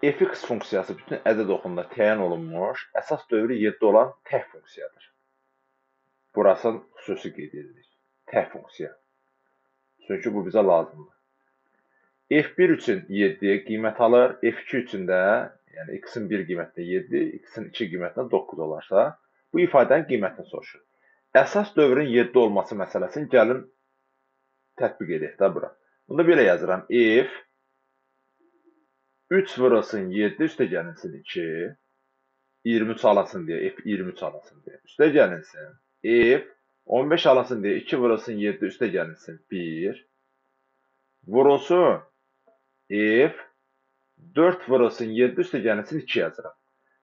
fx funksiyası bütün ədəd oxumunda təyin olunmuş, əsas dövrü 7 olan tək funksiyadır. Burası xüsusi qeyd edilir. Tək funksiya. Çünki bu bizə lazımdır. F1 üçün 7 qiymət alır, F2 üçün də, yəni x-in 1 qiymətinə 7, x-in 2 qiymətinə 9 olarsa, bu ifadənin qiymətini soruşur. Əsas dövrün 7 olması məsələsini gəlin tətbiq edək də bura. Bunda belə yazıram. F 3 vurulsun 7 üstə gəlinsin 2, 23 alasın deyə, F 23 alasın deyə. Üstə gəlinsin. F 15 alasın deyə 2 vurulsun 7 üstə gəlinsin 1. Vurulsun F 4 vurulsun 7 üstə gəlinsin 2 yazıram.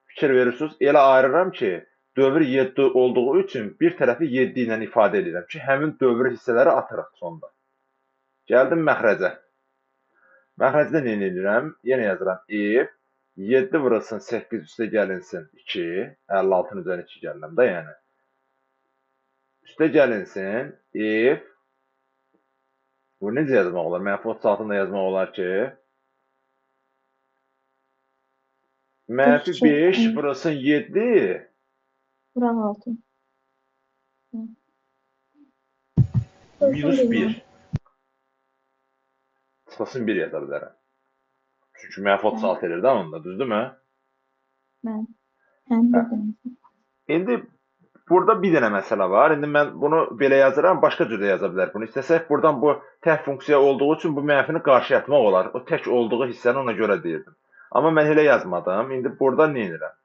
Fikir verirsiniz, elə ayırıram ki, dövr 7 olduğu üçün bir tərəfi 7 ilə ifadə edirəm ki, həmin dövr hissələri atırıq sonda. Gəldim məxrəcə. Məxrəcdə nə edirəm? Yenə yazıram. F 7 vurulsun 8 üstə gəlinsin 2. 56-nın üzərinə 2 gəlirəm də yəni. Üstə gəlinsin. F bu necə yazmaq olar? Mənfi 36-nı da yazmaq olar ki, mənfi 5 vurulsun 7. Bura 6. Minus 1. Çıxılsın 1 yaza bilərəm. Çünki mənfi 36 edir də onda, düzdürmü? Mən. Həm də. İndi burada bir dənə məsələ var. İndi mən bunu belə yazıram, başqa cür də yaza bilər. Bunu istəsək, buradan bu tək funksiya olduğu üçün bu mənfini qarşıya atmaq olar. O tək olduğu hissəni ona görə deyirdim. Amma mən elə yazmadım. İndi burada nə edirəm?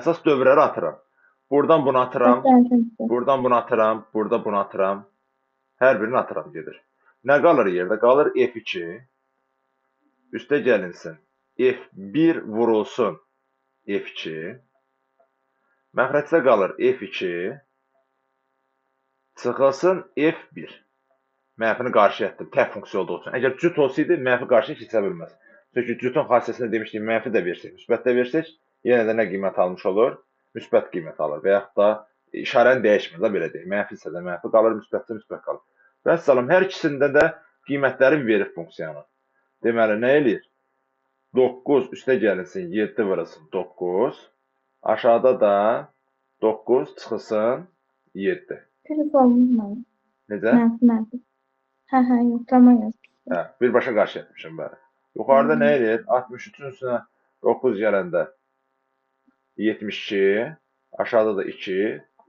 Əsas dövrləri atıram. Buradan bunu atıram, buradan bunu atıram, burada bunu atıram. Hər birini atıram gedir. Nə qalır yerdə? Qalır F2. Üstə gəlinsin. F1 vurulsun F2. Məxrəcdə qalır F2. Çıxılsın F1. Mənfini qarşıya etdim. Tək funksiya olduğu üçün. Əgər cüt olsaydı, mənfi qarşıya keçə bilməz. Çünki cütün xassəsində demişdik, mənfi də versək, müsbət də versək, yenə də nə qiymət almış olur? Müsbət qiymət alır. Və yaxud da işarəni dəyişmir də belə deyək. Mənfi isə də mənfi qalır, müsbətsə müsbət qalır. Vəssalam, hər ikisində də qiymətləri verir funksiyanın. Deməli, nə eləyir? 9 üstə gəlinsin, 7 vurulsun 9. Aşağıda da 9 çıxılsın 7. Telefonum var. Necə? Mənfi. Hə, yox, tamam yaz. Hə, birbaşa qarşı etmişim bəli. Yuxarıda nə eləyir? 63-ün üstünə 9 gələndə 72, aşağıda da 2,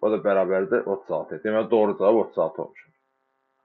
o da bərabərdir 36. Deməli, doğru cavab 36 olmuş.